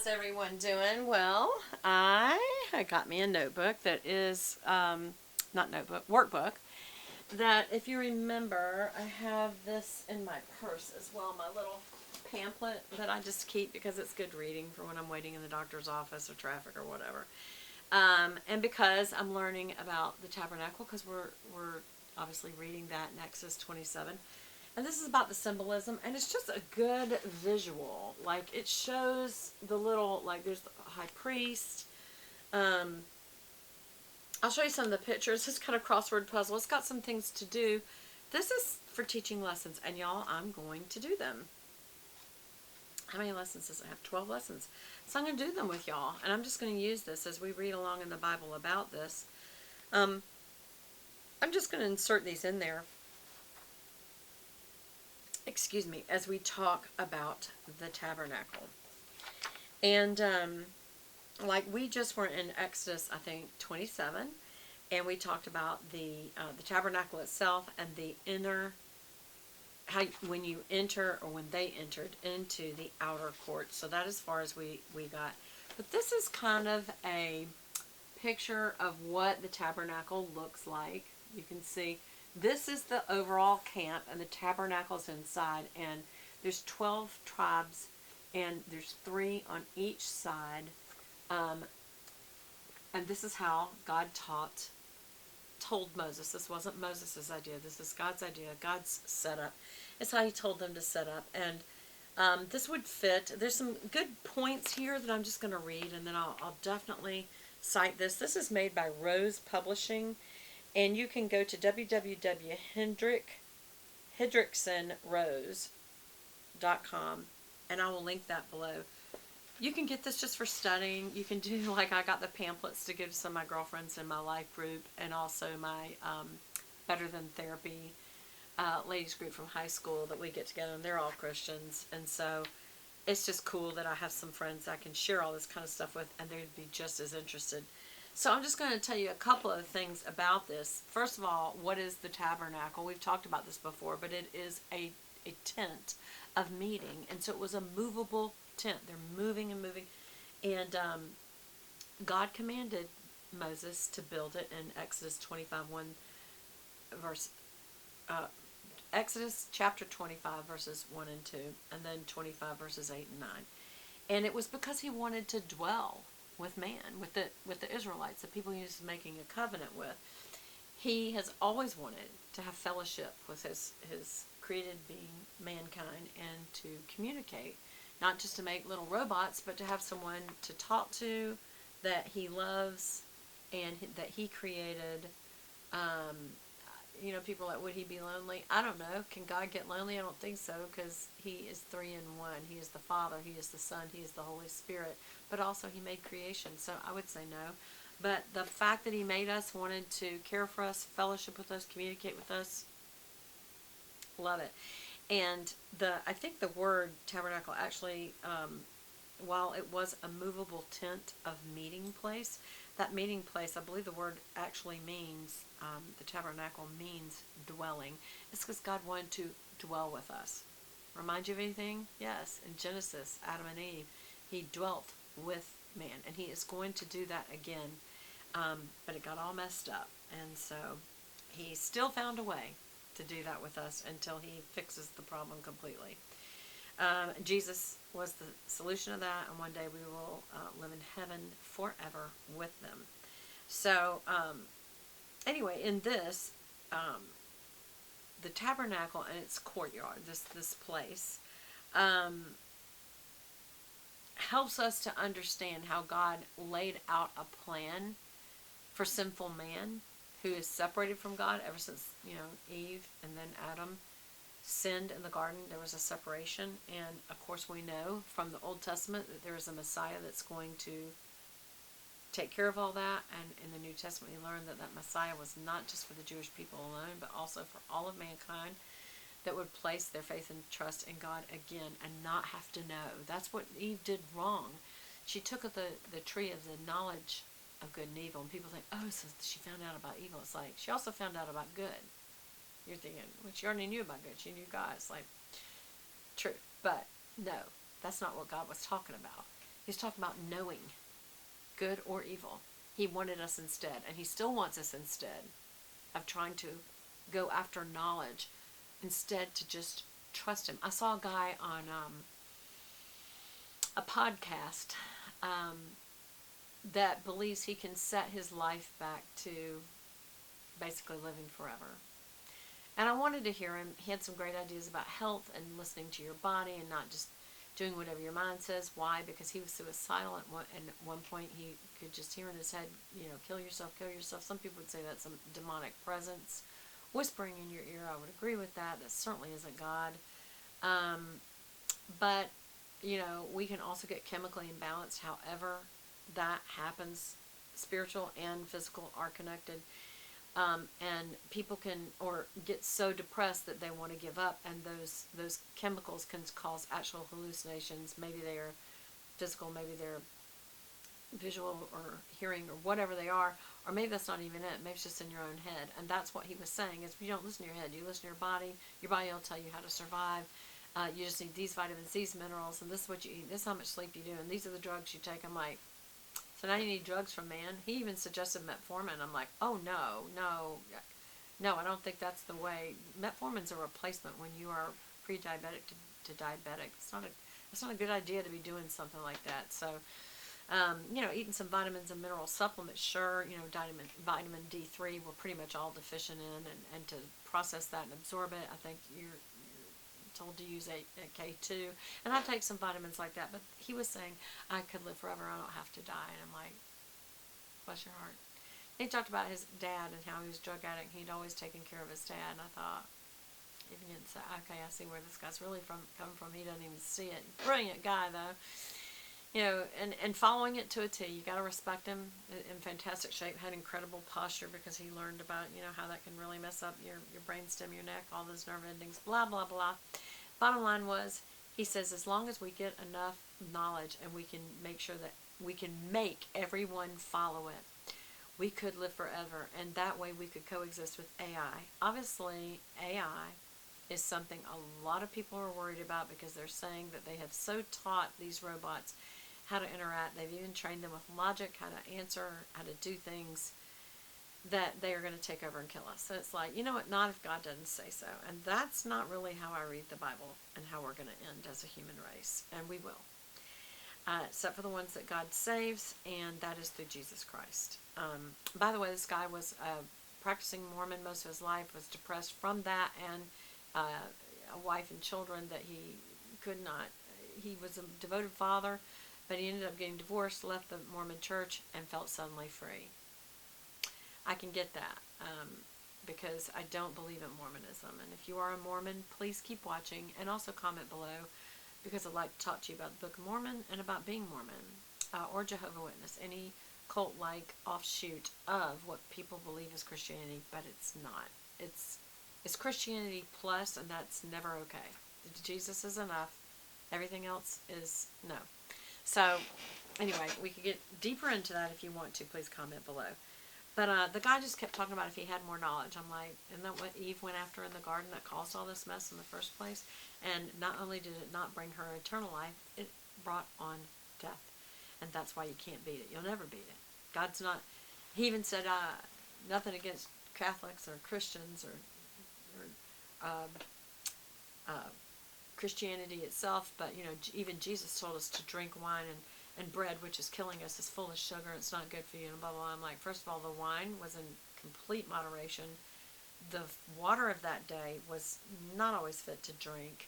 Everyone doing? Well, I got me a notebook that is, not notebook, workbook. That, if you remember, I have this in my purse as well, my little pamphlet that I just keep because it's good reading for when I'm waiting in the doctor's office or traffic or whatever. And because I'm learning about the tabernacle, because we're obviously reading that in Exodus 27. And this is about the symbolism, and it's just a good visual. Like, it shows the little, like, there's the high priest. I'll show you some of the pictures. It's kind of crossword puzzle. It's got some things to do. This is for teaching lessons, and y'all, I'm going to do them. How many lessons does it have? 12 lessons. So I'm going to do them with y'all, and I'm just going to use this as we read along in the Bible about this. I'm just going to insert these in there, excuse me, as we talk about the tabernacle. And like we just were in Exodus, I think 27, and we talked about the tabernacle itself and the inner, how when you enter or when they entered into the outer court. So that as far as we got. But this is kind of a picture of what the tabernacle looks like. You can see this is the overall camp, and the tabernacle's inside, and there's 12 tribes, and there's 3 on each side. And this is how God told Moses. This wasn't Moses' idea. This is God's idea. God's setup. It's how he told them to set up. And this would fit. There's some good points here that I'm just going to read, and then I'll definitely cite this. This is made by Rose Publishing, and you can go to www.hendricksonrose.com, and I will link that below. You can get this just for studying. You can do, like, I got the pamphlets to give to some of my girlfriends in my life group, and also my Better Than Therapy ladies group from high school that we get together, and they're all Christians. And so it's just cool that I have some friends I can share all this kind of stuff with, and they'd be just as interested. So I'm just going to tell you a couple of things about this. First of all, what is the tabernacle? We've talked about this before, but it is a tent of meeting. And so it was a movable tent. They're moving and moving. And God commanded Moses to build it in Exodus 25:1 verse. Exodus chapter 25 verses 1 and 2, and then 25 verses 8 and 9. And it was because he wanted to dwell with man, with the Israelites, the people he was making a covenant with. He has always wanted to have fellowship with his created being, mankind, and to communicate. Not just to make little robots, but to have someone to talk to that he loves and that he created. People are like, would he be lonely? I don't know. Can God get lonely? I don't think so, because he is 3 in 1. He is the Father, he is the Son, he is the Holy Spirit. But also he made creation, so I would say no. But the fact that he made us, wanted to care for us, fellowship with us, communicate with us, love it. And I think the word tabernacle actually, while it was a movable tent of meeting place, that meeting place, I believe the word actually means, the tabernacle means dwelling. It's because God wanted to dwell with us. Remind you of anything? Yes, in Genesis, Adam and Eve, he dwelt with man, and he is going to do that again. But it got all messed up, and so he still found a way to do that with us until he fixes the problem completely. Jesus was the solution of that, and one day we will live in heaven forever with them. So, anyway, in this, the tabernacle and its courtyard, this place, helps us to understand how God laid out a plan for sinful man who is separated from God ever since, Eve and then Adam sinned in the garden. There was a separation, and of course we know from the Old Testament that there is a Messiah that's going to take care of all that, and in the New Testament we learn that Messiah was not just for the Jewish people alone, but also for all of mankind that would place their faith and trust in God again and not have to know. That's what Eve did wrong. She took of the tree of the knowledge of good and evil, and people think, oh, so she found out about evil. It's like, she also found out about good. You're thinking, well, she already knew about good. She knew God. It's like, true. But no, that's not what God was talking about. He's talking about knowing good or evil. He wanted us instead, and he still wants us instead of trying to go after knowledge, instead to just trust him. I saw a guy on a podcast that believes he can set his life back to basically living forever. And I wanted to hear him. He had some great ideas about health and listening to your body and not just doing whatever your mind says. Why? Because he was suicidal and at one point he could just hear in his head, kill yourself, kill yourself. Some people would say that's some demonic presence whispering in your ear. I would agree with that. That certainly isn't God. But, we can also get chemically imbalanced. However that happens, spiritual and physical are connected. And people can get so depressed that they want to give up, and those chemicals can cause actual hallucinations. Maybe they are physical, maybe they're visual or hearing or whatever they are, or maybe that's not even it. Maybe it's just in your own head. And that's what he was saying, is you don't listen to your head, you listen to your body. Your body will tell you how to survive. You just need these vitamins, these minerals, and this is what you eat, this is how much sleep you do, and these are the drugs you take. I'm like, so now you need drugs from man? He even suggested metformin. I'm like, oh no, I don't think that's the way. Metformin's a replacement when you are pre-diabetic to diabetic. It's not a good idea to be doing something like that. So, eating some vitamins and mineral supplements, sure. Vitamin D3 we're pretty much all deficient in, and to process that and absorb it, I think you're told to use a K2, and I take some vitamins like that. But he was saying I could live forever, I don't have to die. And I'm like, bless your heart. He talked about his dad and how he was a drug addict. He'd always taken care of his dad, and I thought, even didn't say, okay, I see where this guy's really coming from. He doesn't even see it. Brilliant guy though. And following it to a T. You got to respect him. In fantastic shape, had incredible posture, because he learned about how that can really mess up your brainstem, your neck, all those nerve endings, blah blah blah. Bottom line was, he says, as long as we get enough knowledge and we can make sure that we can make everyone follow it, we could live forever, and that way we could coexist with AI. Obviously, AI is something a lot of people are worried about, because they're saying that they have so taught these robots how to interact. They've even trained them with logic, how to answer, how to do things, that they are going to take over and kill us. So it's like, what, not if God doesn't say so. And that's not really how I read the Bible and how we're going to end as a human race. And we will. Except for the ones that God saves, and that is through Jesus Christ. By the way, this guy was a practicing Mormon most of his life, was depressed from that, and a wife and children that he could not. He was a devoted father, but he ended up getting divorced, left the Mormon church, and felt suddenly free. I can get that, because I don't believe in Mormonism. And if you are a Mormon, please keep watching, and also comment below, because I'd like to talk to you about the Book of Mormon and about being Mormon, or Jehovah's Witness, any cult-like offshoot of what people believe is Christianity, but it's not. It's Christianity plus, and that's never okay. Jesus is enough. Everything else is no. So, anyway, we could get deeper into that if you want to. Please comment below. But the guy just kept talking about if he had more knowledge. I'm like, isn't that what Eve went after in the garden that caused all this mess in the first place? And not only did it not bring her eternal life, it brought on death. And that's why you can't beat it. You'll never beat it. God's not. He even said, nothing against Catholics or Christians or Christianity itself, but even Jesus told us to drink wine and bread, which is killing us, is full of sugar, and it's not good for you, and blah blah blah. I'm like, first of all, the wine was in complete moderation. The water of that day was not always fit to drink.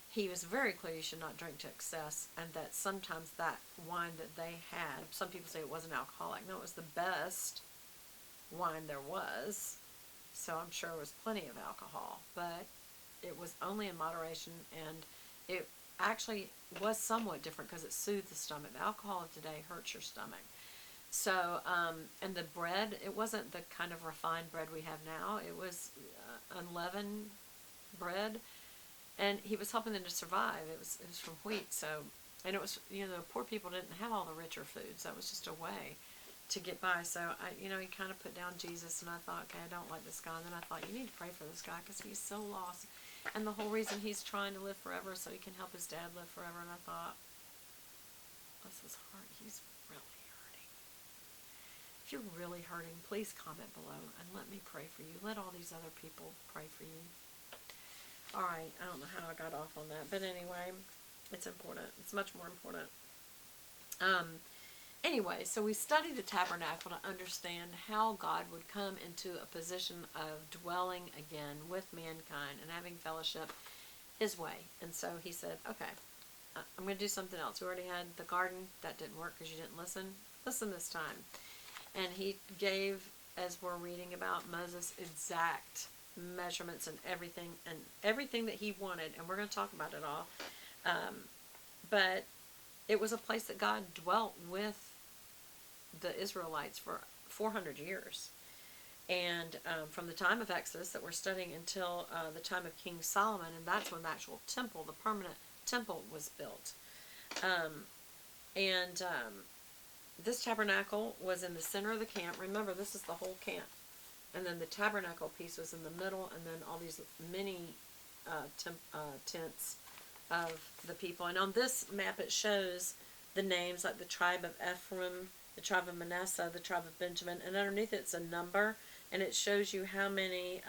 He was very clear you should not drink to excess, and that sometimes that wine that they had, some people say it wasn't alcoholic. No, it was the best wine there was, so I'm sure it was plenty of alcohol, but it was only in moderation, and it actually was somewhat different because it soothed the stomach. The alcohol of today hurts your stomach. So, and the bread, it wasn't the kind of refined bread we have now. It was unleavened bread, and he was helping them to survive. It was from wheat, so, and it was, the poor people didn't have all the richer foods. That was just a way to get by. So, he kind of put down Jesus, and I thought, okay, I don't like this guy. And then I thought, you need to pray for this guy because he's so lost. And the whole reason he's trying to live forever so he can help his dad live forever. And I thought, bless his heart. He's really hurting. If you're really hurting, please comment below and let me pray for you. Let all these other people pray for you. Alright, I don't know how I got off on that, but anyway, it's important. It's much more important. Anyway, so we studied the tabernacle to understand how God would come into a position of dwelling again with mankind and having fellowship his way. And so he said, okay, I'm going to do something else. We already had the garden. That didn't work because you didn't listen. Listen this time. And he gave, as we're reading about Moses, exact measurements and everything that he wanted. And we're going to talk about it all. But it was a place that God dwelt with the Israelites for 400 years. And from the time of Exodus that we're studying until the time of King Solomon, and that's when the actual temple, the permanent temple, was built. This tabernacle was in the center of the camp. Remember, this is the whole camp. And then the tabernacle piece was in the middle, and then all these mini tents of the people. And on this map it shows the names, like the tribe of Ephraim, the tribe of Manasseh, the tribe of Benjamin, and underneath it's a number, and it shows you how many,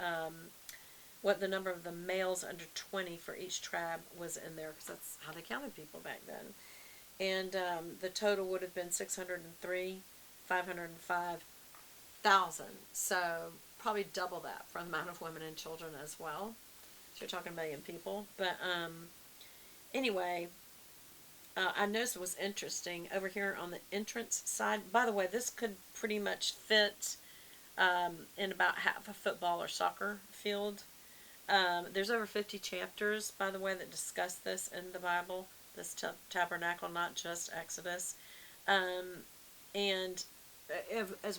what the number of the males under 20 for each tribe was in there, because that's how they counted people back then. And the total would have been 505,000. So probably double that for the amount of women and children as well. So you're talking 1 million people. But anyway, I noticed it was interesting over here on the entrance side. By the way, this could pretty much fit in about half a football or soccer field. There's over 50 chapters, by the way, that discuss this in the Bible, this tabernacle, not just Exodus. And as